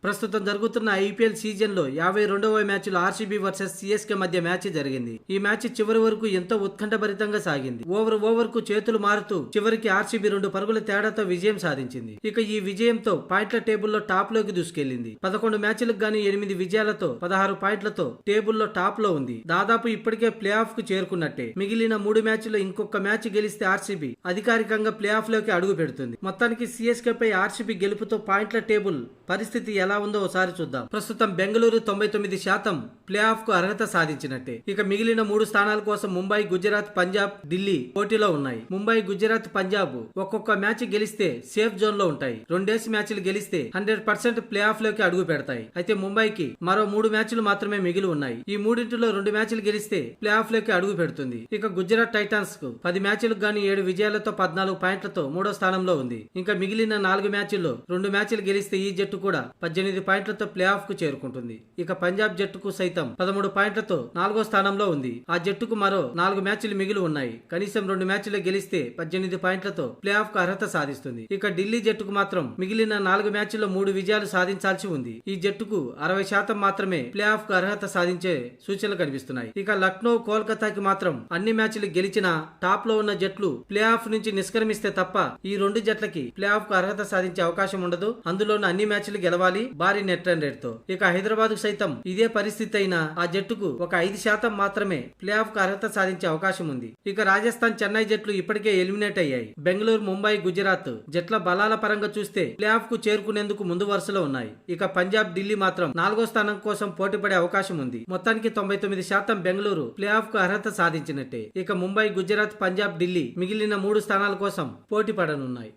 ప్రస్తుతం జరుగుతున్న IPL season లో 52వ మ్యాచ్ లో ఆర్సీబీ వర్సెస్ సిఎస్కే మధ్య మ్యాచ్ జరిగింది. ఈ మ్యాచ్ చివరి వరకు ఎంతో ఉత్కంఠభరితంగా సాగింది. ఓవర్ కు చేతులు మారుతూ చివరికి ఆర్సీబీ 2 పరుగుల తేడాతో విజయం సాధించింది. ఇక ఈ విజయంతో పాయింట్ల టేబుల్లో టాప్ లోకి దూసుకెళ్లింది. 11 మ్యాచ్లకు గానీ 8 విజయాలతో 16 పాయింట్లతో టేబుల్లో టాప్ లో ఉంది. దాదాపు ఇప్పటికే ప్లే ఆఫ్ కు చేరుకున్నట్టే. మిగిలిన 3 మ్యాచ్ల్లో ఇంకొక మ్యాచ్ గెలిస్తే ఆర్సీబీ అధికారికంగా ప్లే ఆఫ్ లోకి అడుగు పెడుతుంది. మొత్తానికి సిఎస్కే పై ఆర్సీబీ గెలుపుతో పాయింట్ల టేబుల్ పరిస్థితి ఎలా ఉందో ఒకసారి చూద్దాం. ప్రస్తుతం బెంగళూరు 99% ప్లే ఆఫ్ కు అర్హత సాధించినట్టే. ఇక మిగిలిన 3 స్థానాల కోసం ముంబై, గుజరాత్, పంజాబ్, ఢిల్లీ పోటీలో ఉన్నాయి. ముంబై, గుజరాత్, పంజాబ్ ఒక్కొక్క మ్యాచ్ గెలిస్తే సేఫ్ జోన్ లో ఉంటాయి. 2 మ్యాచ్లు గెలిస్తే 100% ప్లే ఆఫ్ లోకి అడుగు పెడతాయి. అయితే ముంబైకి మరో 3 మ్యాచ్లు మాత్రమే మిగిలి ఉన్నాయి. ఈ మూడింటిలో 2 మ్యాచ్లు గెలిస్తే ప్లే ఆఫ్ లోకి అడుగు పెడుతుంది. ఇక గుజరాత్ టైటాన్స్ కు 10 మ్యాచ్లకు గానీ 7 విజయాలతో 14 పాయింట్లతో 3వ స్థానంలో ఉంది. ఇంకా మిగిలిన 4 మ్యాచ్ల్లో 2 మ్యాచ్లు గెలిస్తే ఈ జట్టు కూడా 18 పాయింట్లతో ప్లే ఆఫ్ కు చేరుకుంటుంది. ఇక పంజాబ్ జట్టుకు సైతం 13 పాయింట్లతో 4వ స్థానంలో ఉంది. ఆ జట్టుకు మరో 4 మ్యాచ్లు మిగిలి ఉన్నాయి. కనీసం 2 మ్యాచ్లు గెలిస్తే 18 పాయింట్లతో ప్లే ఆఫ్ కు అర్హత సాధిస్తుంది. ఇక ఢిల్లీ జట్టుకు మాత్రం మిగిలిన 4 మ్యాచ్ల్లో 3 విజయాలు సాధించాల్సి ఉంది. ఈ జట్టుకు 60% మాత్రమే ప్లే ఆఫ్ కు అర్హత సాధించే సూచనలు కనిపిస్తున్నాయి. ఇక లక్నో, కోల్కతాకి మాత్రం అన్ని మ్యాచ్లు గెలిచినా టాప్ లో ఉన్న జట్లు ప్లే ఆఫ్ నుంచి నిష్క్రమిస్తే తప్ప ఈ 2 జట్లకి ప్లే ఆఫ్ కు అర్హత సాధించే అవకాశం ఉండదు. అందులోనూ అన్ని మ్యాచ్లు గెలవాలి భారీ నెట్ రన్ రేట్ తో. ఇక హైదరాబాద్ కు సైతం ఇదే పరిస్థితి అయినా ఆ జట్టుకు ఒక 5% మాత్రమే ప్లే ఆఫ్ కు అర్హత సాధించే అవకాశం ఉంది. ఇక రాజస్థాన్, చెన్నై జట్లు ఇప్పటికే ఎలిమినేట్ అయ్యాయి. బెంగళూరు, ముంబై, గుజరాత్ జట్ల బలాల పరంగా చూస్తే ప్లే ఆఫ్ కు చేరుకునేందుకు ముందు వరుసలో ఉన్నాయి. ఇక పంజాబ్, ఢిల్లీ మాత్రం 4వ స్థానం కోసం పోటీ పడే అవకాశం ఉంది. మొత్తానికి 99% బెంగళూరు ప్లే ఆఫ్ కు అర్హత సాధించినట్టే. ఇక ముంబై, గుజరాత్, పంజాబ్, ఢిల్లీ మిగిలిన 3 స్థానాల కోసం పోటీ పడనున్నాయి.